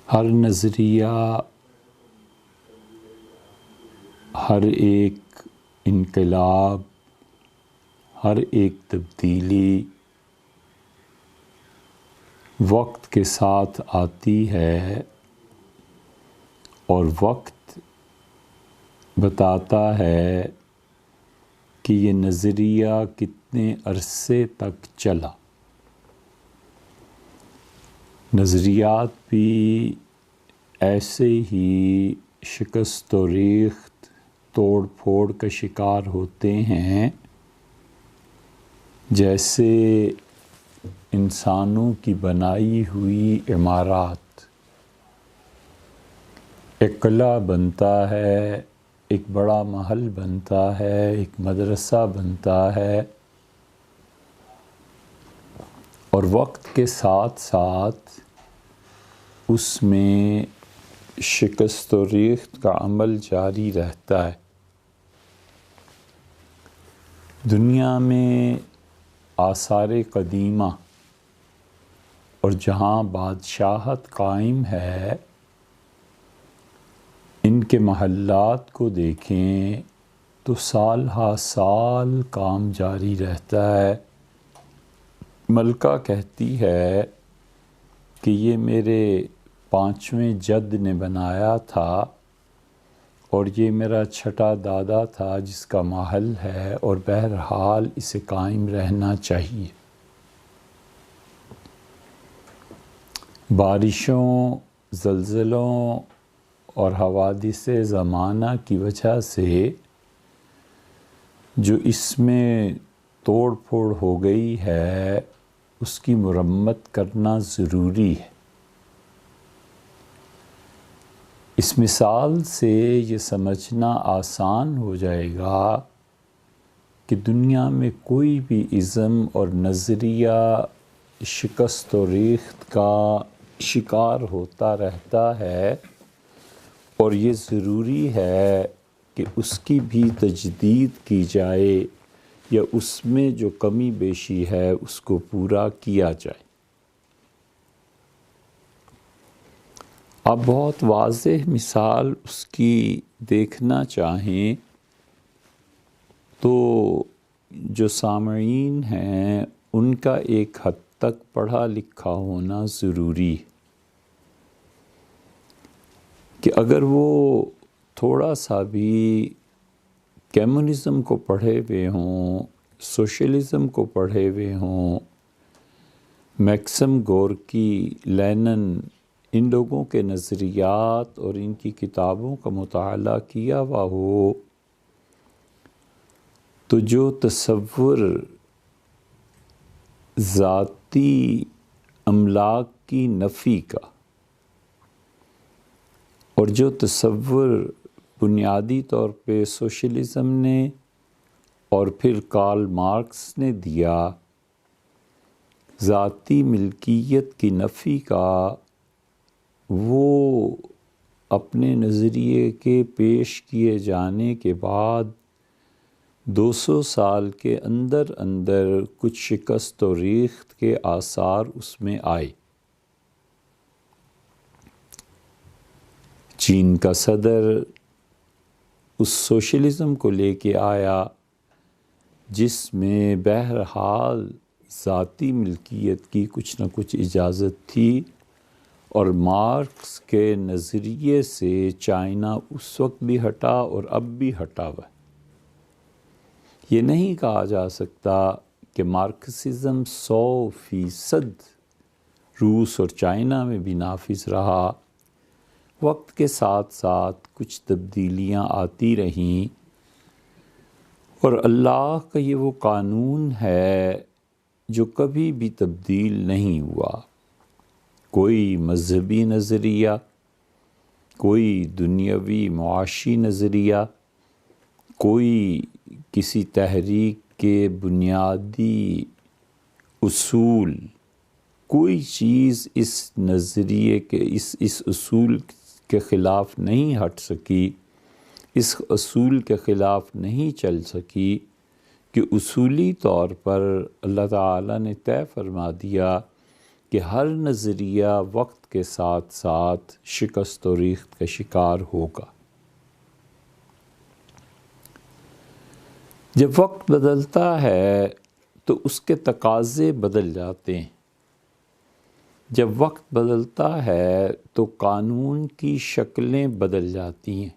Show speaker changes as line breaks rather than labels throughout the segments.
ہر نظریہ، ہر ایک انقلاب، ہر ایک تبدیلی وقت کے ساتھ آتی ہے، اور وقت بتاتا ہے کہ یہ نظریہ کتنے عرصے تک چلا۔ نظریات بھی ایسے ہی شکست و ریخت، توڑ پھوڑ کا شکار ہوتے ہیں جیسے انسانوں کی بنائی ہوئی عمارات۔ ایک قلعہ بنتا ہے، ایک بڑا محل بنتا ہے، ایک مدرسہ بنتا ہے، اور وقت کے ساتھ ساتھ اس میں شکست و ریخت کا عمل جاری رہتا ہے۔ دنیا میں آثار قدیمہ اور جہاں بادشاہت قائم ہے، ان کے محلات کو دیکھیں تو سال ہا سال کام جاری رہتا ہے۔ ملکہ کہتی ہے کہ یہ میرے 5ویں جد نے بنایا تھا، اور یہ میرا 6واں دادا تھا جس کا محل ہے، اور بہرحال اسے قائم رہنا چاہیے۔ بارشوں، زلزلوں اور حوادث زمانہ کی وجہ سے جو اس میں توڑ پھوڑ ہو گئی ہے، اس کی مرمت کرنا ضروری ہے۔ اس مثال سے یہ سمجھنا آسان ہو جائے گا کہ دنیا میں کوئی بھی ازم اور نظریہ شکست و ریخت کا شکار ہوتا رہتا ہے، اور یہ ضروری ہے کہ اس کی بھی تجدید کی جائے، یا اس میں جو کمی بیشی ہے اس کو پورا کیا جائے۔ آپ بہت واضح مثال اس کی دیکھنا چاہیں تو جو سامعین ہیں ان کا ایک حد تک پڑھا لکھا ہونا ضروری ہے، کہ اگر وہ تھوڑا سا بھی کمیونزم کو پڑھے ہوئے ہوں، سوشلزم کو پڑھے ہوئے ہوں، میکسم گورکی، لینن، ان لوگوں کے نظریات اور ان کی کتابوں کا مطالعہ کیا ہوا ہو، تو جو تصور ذاتی املاک کی نفی کا، اور جو تصور بنیادی طور پہ سوشلزم نے اور پھر کارل مارکس نے دیا، ذاتی ملکیت کی نفی کا، وہ اپنے نظریے کے پیش کیے جانے کے بعد 200 سال کے اندر اندر کچھ شکست و ریخت کے آثار اس میں آئے۔ چین کا صدر اس سوشلزم کو لے کے آیا جس میں بہرحال ذاتی ملکیت کی کچھ نہ کچھ اجازت تھی، اور مارکس کے نظریے سے چائنا اس وقت بھی ہٹا اور اب بھی ہٹا ہوا ہے۔ یہ نہیں کہا جا سکتا کہ مارکسزم 100% روس اور چائنا میں بھی نافذ رہا۔ وقت کے ساتھ ساتھ کچھ تبدیلیاں آتی رہیں، اور اللہ کا یہ وہ قانون ہے جو کبھی بھی تبدیل نہیں ہوا۔ کوئی مذہبی نظریہ، کوئی دنیاوی معاشی نظریہ، کوئی کسی تحریک کے بنیادی اصول، کوئی چیز اس نظریے کے اس اصول کے خلاف نہیں ہٹ سکی، اس اصول کے خلاف نہیں چل سکی، کہ اصولی طور پر اللہ تعالیٰ نے طے فرما دیا کہ ہر نظریہ وقت کے ساتھ ساتھ شکست و ریخت کا شکار ہوگا۔ جب وقت بدلتا ہے تو اس کے تقاضے بدل جاتے ہیں۔ جب وقت بدلتا ہے تو قانون کی شکلیں بدل جاتی ہیں،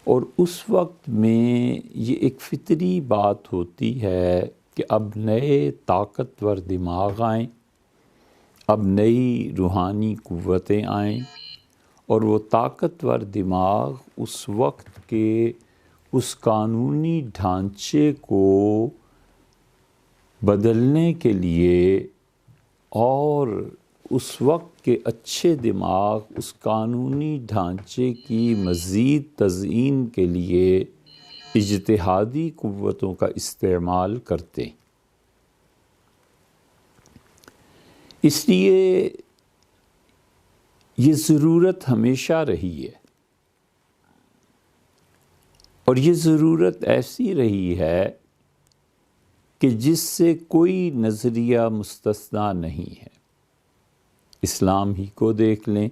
اور اس وقت میں یہ ایک فطری بات ہوتی ہے کہ اب نئے طاقتور دماغ آئیں، اب نئی روحانی قوتیں آئیں، اور وہ طاقتور دماغ اس وقت کے اس قانونی ڈھانچے کو بدلنے کے لیے اور اس وقت کے اچھے دماغ اس قانونی ڈھانچے کی مزید تزئین کے لیے اجتہادی قوتوں کا استعمال کرتے۔ اس لیے یہ ضرورت ہمیشہ رہی ہے، اور یہ ضرورت ایسی رہی ہے کہ جس سے کوئی نظریہ مستثنیٰ نہیں ہے۔ اسلام ہی کو دیکھ لیں،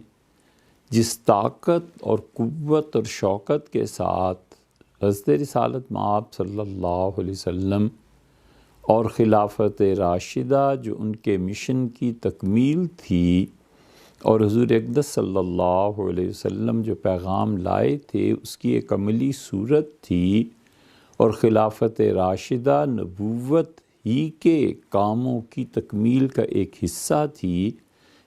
جس طاقت اور قوت اور شوکت کے ساتھ حضرت رسالت مآب صلی اللہ علیہ وسلم اور خلافت راشدہ جو ان کے مشن کی تکمیل تھی، اور حضور اقدس صلی اللہ علیہ وسلم جو پیغام لائے تھے اس کی ایک عملی صورت تھی، اور خلافت راشدہ نبوت ہی کے کاموں کی تکمیل کا ایک حصہ تھی۔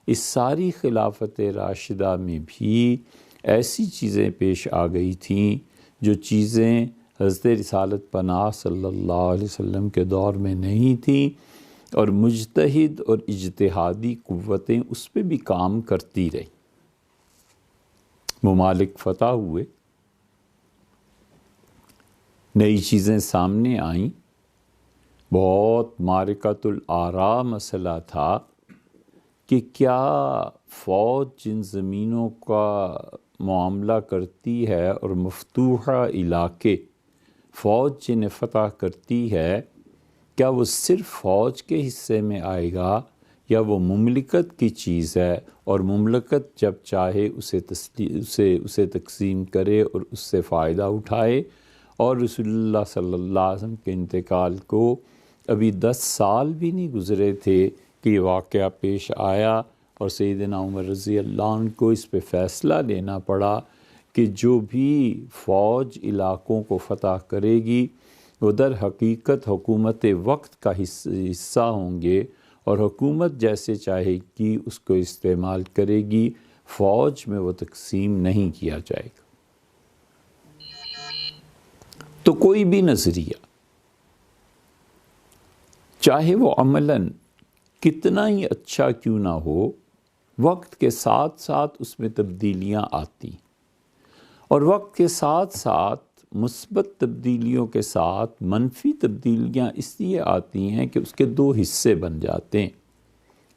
اس ساری خلافت راشدہ میں بھی ایسی چیزیں پیش آ گئی تھیں جو چیزیں حضرت رسالت پناہ صلی اللہ علیہ وسلم کے دور میں نہیں تھیں، اور مجتہد اور اجتہادی قوتیں اس پہ بھی کام کرتی رہیں۔ ممالک فتح ہوئے، نئی چیزیں سامنے آئیں، بہت معرکۃ الآراء مسئلہ تھا کہ کیا فوج جن زمینوں کا معاملہ کرتی ہے اور مفتوحہ علاقے فوج جنہیں فتح کرتی ہے، کیا وہ صرف فوج کے حصے میں آئے گا، یا وہ مملکت کی چیز ہے اور مملکت جب چاہے اسے تقسیم کرے اور اس سے فائدہ اٹھائے؟ اور رسول اللہ صلی اللہ علیہ وسلم کے انتقال کو ابھی 10 سال بھی نہیں گزرے تھے کہ یہ واقعہ پیش آیا، اور سیدنا عمر رضی اللہ عنہ کو اس پہ فیصلہ لینا پڑا کہ جو بھی فوج علاقوں کو فتح کرے گی وہ در حقیقت حکومت وقت کا حصہ ہوں گے، اور حکومت جیسے چاہے گی اس کو استعمال کرے گی، فوج میں وہ تقسیم نہیں کیا جائے گا۔ تو کوئی بھی نظریہ چاہے وہ عملاً کتنا ہی اچھا کیوں نہ ہو، وقت کے ساتھ ساتھ اس میں تبدیلیاں آتی، اور وقت کے ساتھ ساتھ مثبت تبدیلیوں کے ساتھ منفی تبدیلیاں اس لیے آتی ہیں کہ اس کے 2 حصے بن جاتے ہیں۔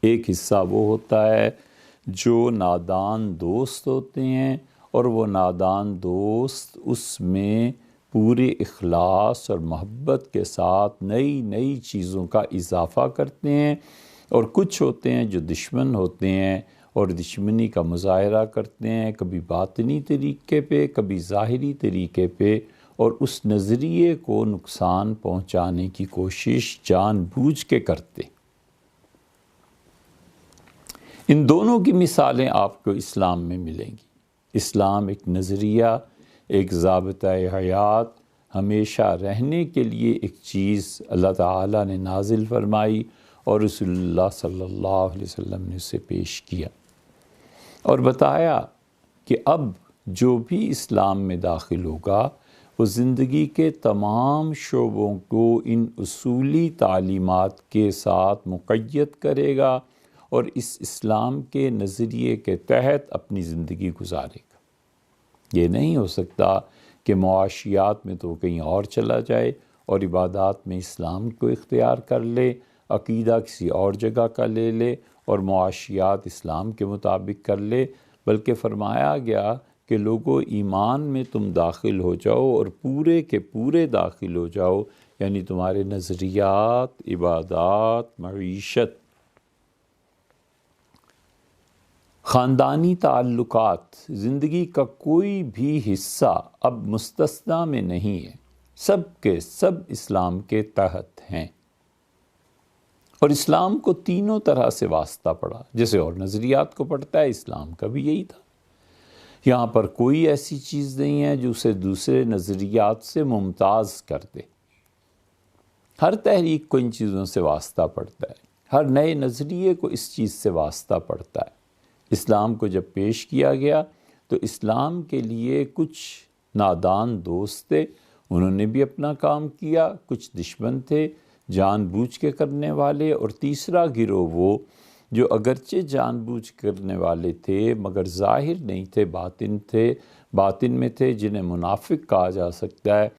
ایک حصہ وہ ہوتا ہے جو نادان دوست ہوتے ہیں، اور وہ نادان دوست اس میں پورے اخلاص اور محبت کے ساتھ نئی چیزوں کا اضافہ کرتے ہیں، اور کچھ ہوتے ہیں جو دشمن ہوتے ہیں اور دشمنی کا مظاہرہ کرتے ہیں، کبھی باطنی طریقے پہ، کبھی ظاہری طریقے پہ، اور اس نظریے کو نقصان پہنچانے کی کوشش جان بوجھ کے کرتے۔ ان دونوں کی مثالیں آپ کو اسلام میں ملیں گی۔ اسلام ایک نظریہ، ایک ضابطۂ حیات، ہمیشہ رہنے کے لیے ایک چیز اللہ تعالیٰ نے نازل فرمائی، اور رسول اللہ صلی اللہ علیہ وسلم نے اسے پیش کیا اور بتایا کہ اب جو بھی اسلام میں داخل ہوگا وہ زندگی کے تمام شعبوں کو ان اصولی تعلیمات کے ساتھ مقید کرے گا، اور اس اسلام کے نظریے کے تحت اپنی زندگی گزارے گا۔ یہ نہیں ہو سکتا کہ معاشیات میں تو کہیں اور چلا جائے اور عبادات میں اسلام کو اختیار کر لے، عقیدہ کسی اور جگہ کا لے لے اور معاشیات اسلام کے مطابق کر لے، بلکہ فرمایا گیا کہ لوگوں ایمان میں تم داخل ہو جاؤ اور پورے کے پورے داخل ہو جاؤ، یعنی تمہارے نظریات، عبادات، معیشت، خاندانی تعلقات زندگی کا کوئی بھی حصہ اب مستثنیٰ میں نہیں ہے، سب کے سب اسلام کے تحت ہیں، اور اسلام کو تینوں طرح سے واسطہ پڑا، جیسے اور نظریات کو پڑھتا ہے، اسلام کا بھی یہی تھا۔ یہاں پر کوئی ایسی چیز نہیں ہے جو اسے دوسرے نظریات سے ممتاز کر دے۔ ہر تحریک کو ان چیزوں سے واسطہ پڑتا ہے، ہر نئے نظریے کو اس چیز سے واسطہ پڑتا ہے۔ اسلام کو جب پیش کیا گیا تو اسلام کے لیے کچھ نادان دوست تھے، انہوں نے بھی اپنا کام کیا، کچھ دشمن تھے جان بوجھ کے کرنے والے، اور تیسرا گروہ وہ جو اگرچہ جان بوجھ کرنے والے تھے مگر ظاہر نہیں تھے، باطن میں تھے، جنہیں منافق کہا جا سکتا ہے۔